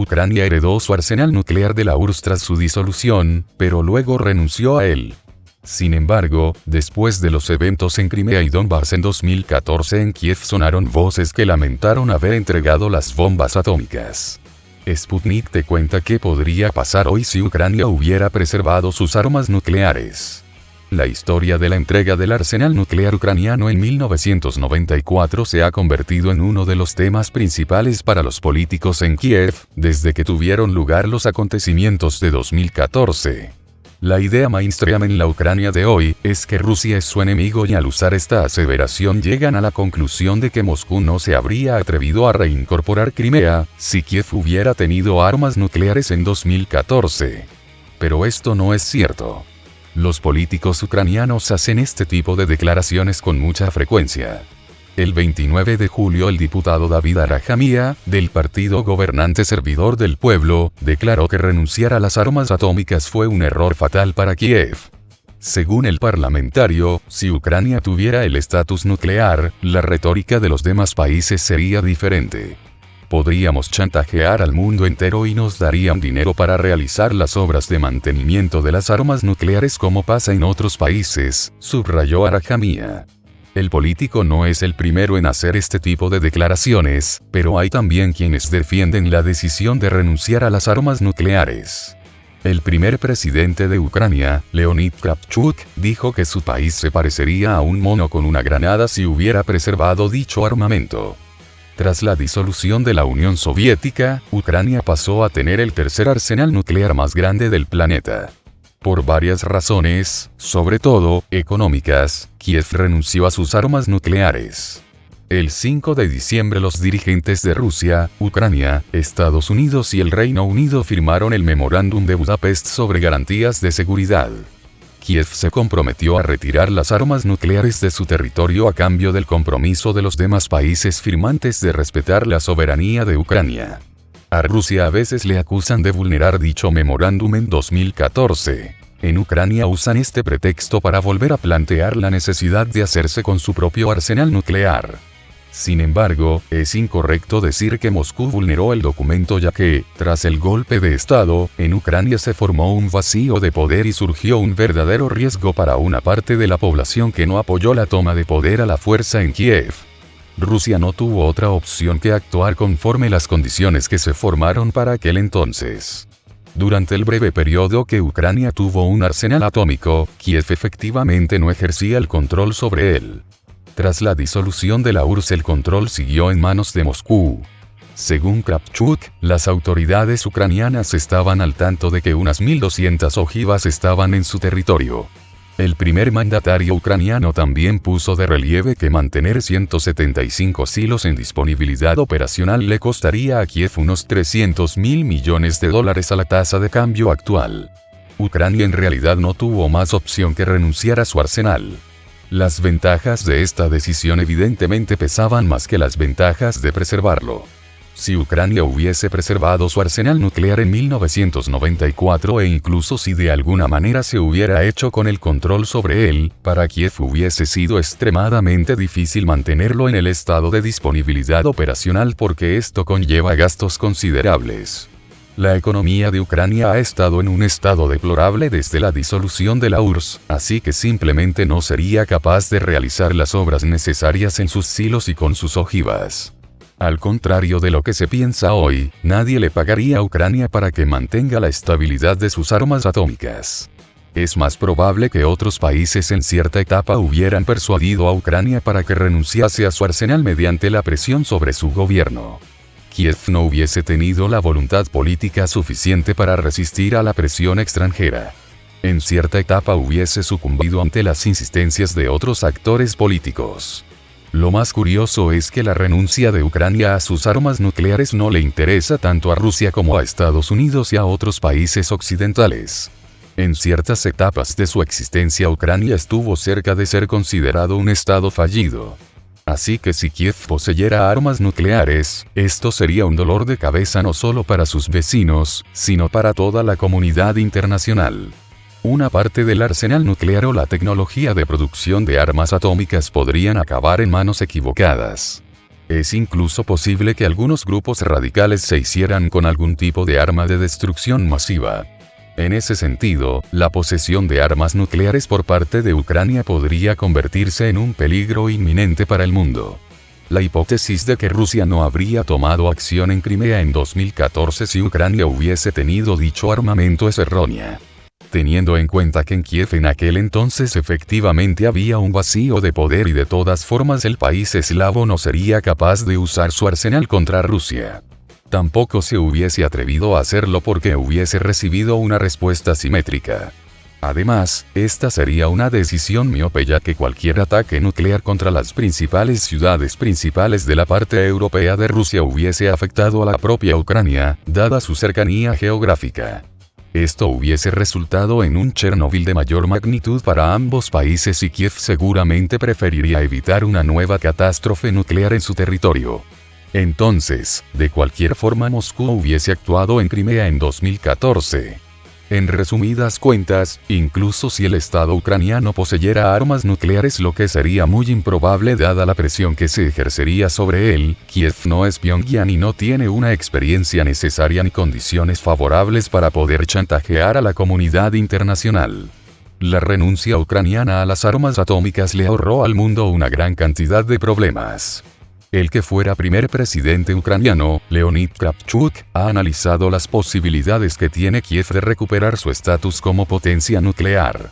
Ucrania heredó su arsenal nuclear de la URSS tras su disolución, pero luego renunció a él. Sin embargo, después de los eventos en Crimea y Donbass en 2014 en Kiev sonaron voces que lamentaron haber entregado las bombas atómicas. Sputnik te cuenta qué podría pasar hoy si Ucrania hubiera preservado sus armas nucleares. La historia de la entrega del arsenal nuclear ucraniano en 1994 se ha convertido en uno de los temas principales para los políticos en Kiev, desde que tuvieron lugar los acontecimientos de 2014. La idea mainstream en la Ucrania de hoy es que Rusia es su enemigo y al usar esta aseveración llegan a la conclusión de que Moscú no se habría atrevido a reincorporar Crimea si Kiev hubiera tenido armas nucleares en 2014. Pero esto no es cierto. Los políticos ucranianos hacen este tipo de declaraciones con mucha frecuencia. El 29 de julio el diputado David Arajamia, del partido gobernante Servidor del Pueblo, declaró que renunciar a las armas atómicas fue un error fatal para Kiev. Según el parlamentario, si Ucrania tuviera el estatus nuclear, la retórica de los demás países sería diferente. Podríamos chantajear al mundo entero y nos darían dinero para realizar las obras de mantenimiento de las armas nucleares como pasa en otros países, subrayó Arajamia. El político no es el primero en hacer este tipo de declaraciones, pero hay también quienes defienden la decisión de renunciar a las armas nucleares. El primer presidente de Ucrania, Leonid Kravchuk, dijo que su país se parecería a un mono con una granada si hubiera preservado dicho armamento. Tras la disolución de la Unión Soviética, Ucrania pasó a tener el tercer arsenal nuclear más grande del planeta. Por varias razones, sobre todo, económicas, Kiev renunció a sus armas nucleares. El 5 de diciembre los dirigentes de Rusia, Ucrania, Estados Unidos y el Reino Unido firmaron el Memorándum de Budapest sobre garantías de seguridad. Kiev se comprometió a retirar las armas nucleares de su territorio a cambio del compromiso de los demás países firmantes de respetar la soberanía de Ucrania. A Rusia a veces le acusan de vulnerar dicho memorándum en 2014. En Ucrania usan este pretexto para volver a plantear la necesidad de hacerse con su propio arsenal nuclear. Sin embargo, es incorrecto decir que Moscú vulneró el documento ya que, tras el golpe de Estado, en Ucrania se formó un vacío de poder y surgió un verdadero riesgo para una parte de la población que no apoyó la toma de poder a la fuerza en Kiev. Rusia no tuvo otra opción que actuar conforme las condiciones que se formaron para aquel entonces. Durante el breve periodo que Ucrania tuvo un arsenal atómico, Kiev efectivamente no ejercía el control sobre él. Tras la disolución de la URSS el control siguió en manos de Moscú. Según Kravchuk, las autoridades ucranianas estaban al tanto de que unas 1.200 ojivas estaban en su territorio. El primer mandatario ucraniano también puso de relieve que mantener 175 silos en disponibilidad operacional le costaría a Kiev unos $300.000 millones a la tasa de cambio actual. Ucrania en realidad no tuvo más opción que renunciar a su arsenal. Las ventajas de esta decisión evidentemente pesaban más que las ventajas de preservarlo. Si Ucrania hubiese preservado su arsenal nuclear en 1994 e incluso si de alguna manera se hubiera hecho con el control sobre él, para Kiev hubiese sido extremadamente difícil mantenerlo en el estado de disponibilidad operacional porque esto conlleva gastos considerables. La economía de Ucrania ha estado en un estado deplorable desde la disolución de la URSS, así que simplemente no sería capaz de realizar las obras necesarias en sus silos y con sus ojivas. Al contrario de lo que se piensa hoy, nadie le pagaría a Ucrania para que mantenga la estabilidad de sus armas atómicas. Es más probable que otros países en cierta etapa hubieran persuadido a Ucrania para que renunciase a su arsenal mediante la presión sobre su gobierno. Kiev no hubiese tenido la voluntad política suficiente para resistir a la presión extranjera. En cierta etapa hubiese sucumbido ante las insistencias de otros actores políticos. Lo más curioso es que la renuncia de Ucrania a sus armas nucleares no le interesa tanto a Rusia como a Estados Unidos y a otros países occidentales. En ciertas etapas de su existencia Ucrania estuvo cerca de ser considerado un estado fallido. Así que si Kiev poseyera armas nucleares, esto sería un dolor de cabeza no solo para sus vecinos, sino para toda la comunidad internacional. Una parte del arsenal nuclear o la tecnología de producción de armas atómicas podrían acabar en manos equivocadas. Es incluso posible que algunos grupos radicales se hicieran con algún tipo de arma de destrucción masiva. En ese sentido, la posesión de armas nucleares por parte de Ucrania podría convertirse en un peligro inminente para el mundo. La hipótesis de que Rusia no habría tomado acción en Crimea en 2014 si Ucrania hubiese tenido dicho armamento es errónea. Teniendo en cuenta que en Kiev en aquel entonces efectivamente había un vacío de poder y de todas formas el país eslavo no sería capaz de usar su arsenal contra Rusia. Tampoco se hubiese atrevido a hacerlo porque hubiese recibido una respuesta simétrica. Además, esta sería una decisión miope ya que cualquier ataque nuclear contra las principales ciudades principales de la parte europea de Rusia hubiese afectado a la propia Ucrania, dada su cercanía geográfica. Esto hubiese resultado en un Chernobyl de mayor magnitud para ambos países y Kiev seguramente preferiría evitar una nueva catástrofe nuclear en su territorio. Entonces, de cualquier forma Moscú hubiese actuado en Crimea en 2014. En resumidas cuentas, incluso si el Estado ucraniano poseyera armas nucleares, lo que sería muy improbable dada la presión que se ejercería sobre él, Kiev no es Pyongyang y no tiene una experiencia necesaria ni condiciones favorables para poder chantajear a la comunidad internacional. La renuncia ucraniana a las armas atómicas le ahorró al mundo una gran cantidad de problemas. El que fuera primer presidente ucraniano, Leonid Kravchuk, ha analizado las posibilidades que tiene Kiev de recuperar su estatus como potencia nuclear.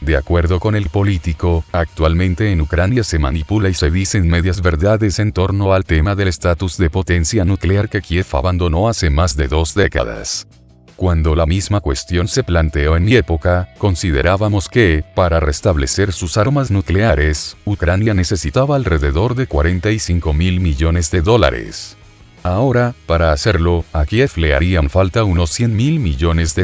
De acuerdo con el político, actualmente en Ucrania se manipula y se dicen medias verdades en torno al tema del estatus de potencia nuclear que Kiev abandonó hace más de 2 décadas. Cuando la misma cuestión se planteó en mi época, considerábamos que, para restablecer sus armas nucleares, Ucrania necesitaba alrededor de $45.000 millones. Ahora, para hacerlo, a Kiev le harían falta unos $100.000 millones,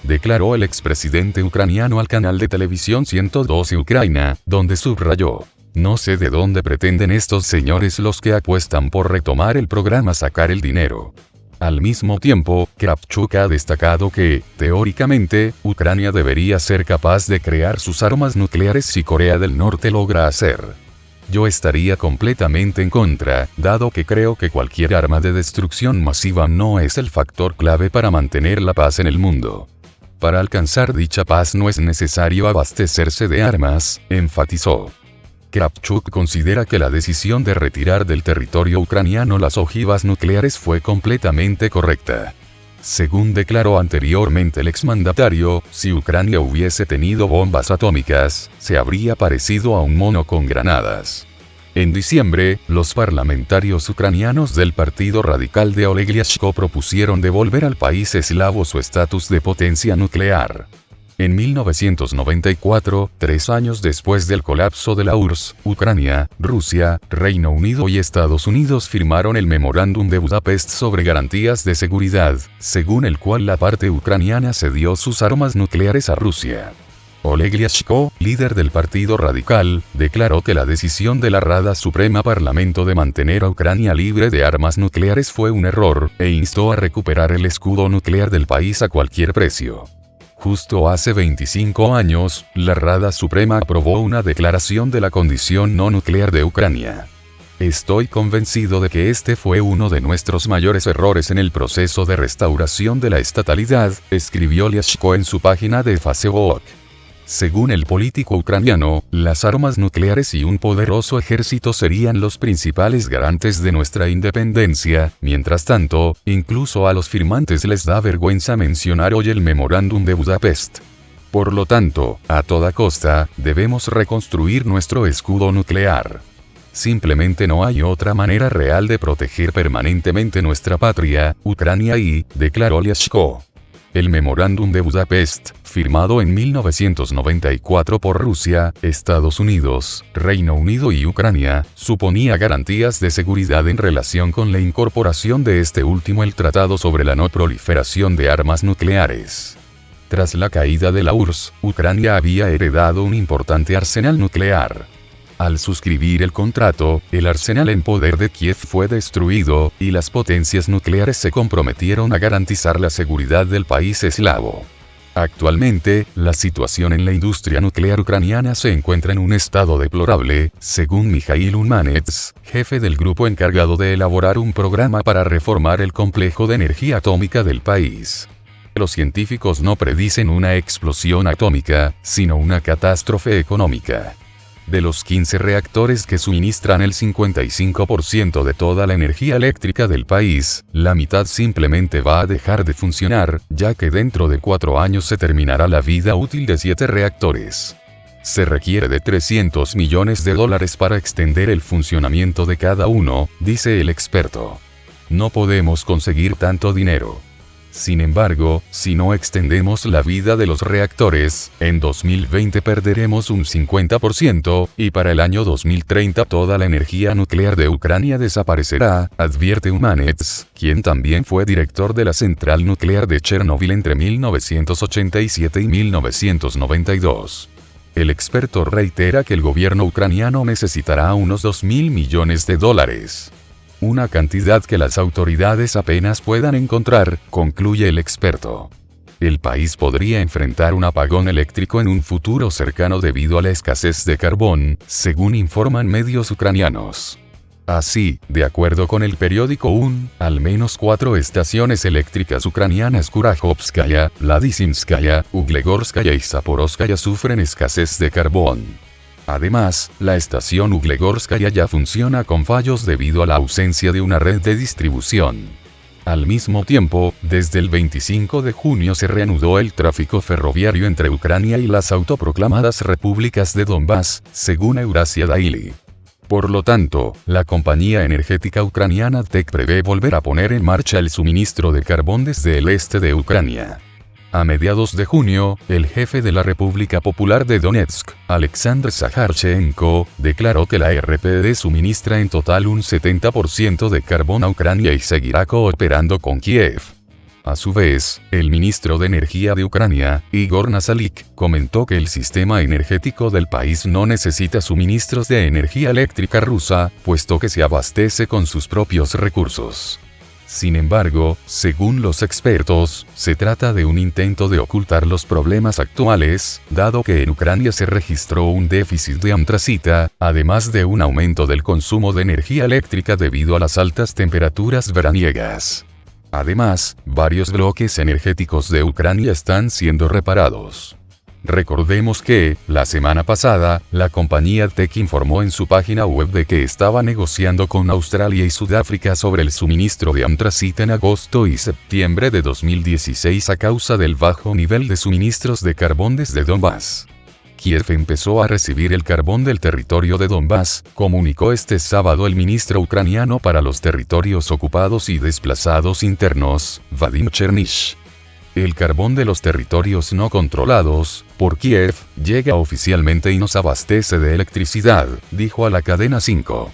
declaró el expresidente ucraniano al canal de televisión 112 Ucrania, donde subrayó: "No sé de dónde pretenden estos señores los que apuestan por retomar el programa sacar el dinero". Al mismo tiempo, Kravchuk ha destacado que, teóricamente, Ucrania debería ser capaz de crear sus armas nucleares si Corea del Norte logra hacer. Yo estaría completamente en contra, dado que creo que cualquier arma de destrucción masiva no es el factor clave para mantener la paz en el mundo. Para alcanzar dicha paz no es necesario abastecerse de armas, enfatizó. Kravchuk considera que la decisión de retirar del territorio ucraniano las ojivas nucleares fue completamente correcta. Según declaró anteriormente el exmandatario, si Ucrania hubiese tenido bombas atómicas, se habría parecido a un mono con granadas. En diciembre, los parlamentarios ucranianos del Partido Radical de Oleg Lyashko propusieron devolver al país eslavo su estatus de potencia nuclear. En 1994, 3 años después del colapso de la URSS, Ucrania, Rusia, Reino Unido y Estados Unidos firmaron el Memorándum de Budapest sobre garantías de seguridad, según el cual la parte ucraniana cedió sus armas nucleares a Rusia. Oleg Lyashko, líder del Partido Radical, declaró que la decisión de la Rada Suprema Parlamento de mantener a Ucrania libre de armas nucleares fue un error, e instó a recuperar el escudo nuclear del país a cualquier precio. Justo hace 25 años, la Rada Suprema aprobó una declaración de la condición no nuclear de Ucrania. Estoy convencido de que este fue uno de nuestros mayores errores en el proceso de restauración de la estatalidad, escribió Lyashko en su página de Facebook. Según el político ucraniano, las armas nucleares y un poderoso ejército serían los principales garantes de nuestra independencia. Mientras tanto, incluso a los firmantes les da vergüenza mencionar hoy el Memorándum de Budapest. Por lo tanto, a toda costa, debemos reconstruir nuestro escudo nuclear. Simplemente no hay otra manera real de proteger permanentemente nuestra patria, Ucrania declaró Lyashko. El Memorándum de Budapest, firmado en 1994 por Rusia, Estados Unidos, Reino Unido y Ucrania, suponía garantías de seguridad en relación con la incorporación de este último al Tratado sobre la No Proliferación de Armas Nucleares. Tras la caída de la URSS, Ucrania había heredado un importante arsenal nuclear. Al suscribir el contrato, el arsenal en poder de Kiev fue destruido, y las potencias nucleares se comprometieron a garantizar la seguridad del país eslavo. Actualmente, la situación en la industria nuclear ucraniana se encuentra en un estado deplorable, según Mikhail Umanets, jefe del grupo encargado de elaborar un programa para reformar el complejo de energía atómica del país. Los científicos no predicen una explosión atómica, sino una catástrofe económica. De los 15 reactores que suministran el 55% de toda la energía eléctrica del país, la mitad simplemente va a dejar de funcionar, ya que dentro de 4 años se terminará la vida útil de 7 reactores. Se requiere de $300 millones para extender el funcionamiento de cada uno, dice el experto. No podemos conseguir tanto dinero. Sin embargo, si no extendemos la vida de los reactores, en 2020 perderemos un 50%, y para el año 2030 toda la energía nuclear de Ucrania desaparecerá, advierte Umanets, quien también fue director de la central nuclear de Chernóbil entre 1987 y 1992. El experto reitera que el gobierno ucraniano necesitará unos $2.000 millones. Una cantidad que las autoridades apenas puedan encontrar, concluye el experto. El país podría enfrentar un apagón eléctrico en un futuro cercano debido a la escasez de carbón, según informan medios ucranianos. Así, de acuerdo con el periódico UN, al menos 4 estaciones eléctricas ucranianas Kurajovskaya, Vladísimskaya, Uglegorskaya y Zaporizhzhia sufren escasez de carbón. Además, la estación Uglegorskaya ya funciona con fallos debido a la ausencia de una red de distribución. Al mismo tiempo, desde el 25 de junio se reanudó el tráfico ferroviario entre Ucrania y las autoproclamadas repúblicas de Donbass, según Eurasia Daily. Por lo tanto, la compañía energética ucraniana TEK prevé volver a poner en marcha el suministro de carbón desde el este de Ucrania. A mediados de junio, el jefe de la República Popular de Donetsk, Alexander Zakharchenko, declaró que la RPD suministra en total un 70% de carbón a Ucrania y seguirá cooperando con Kiev. A su vez, el ministro de Energía de Ucrania, Igor Nasalik, comentó que el sistema energético del país no necesita suministros de energía eléctrica rusa, puesto que se abastece con sus propios recursos. Sin embargo, según los expertos, se trata de un intento de ocultar los problemas actuales, dado que en Ucrania se registró un déficit de antracita, además de un aumento del consumo de energía eléctrica debido a las altas temperaturas veraniegas. Además, varios bloques energéticos de Ucrania están siendo reparados. Recordemos que, la semana pasada, la compañía TEK informó en su página web de que estaba negociando con Australia y Sudáfrica sobre el suministro de antracita en agosto y septiembre de 2016 a causa del bajo nivel de suministros de carbón desde Donbass. Kiev empezó a recibir el carbón del territorio de Donbass, comunicó este sábado el ministro ucraniano para los territorios ocupados y desplazados internos, Vadim Chernish. El carbón de los territorios no controlados, por Kiev, llega oficialmente y nos abastece de electricidad, dijo a la cadena 5.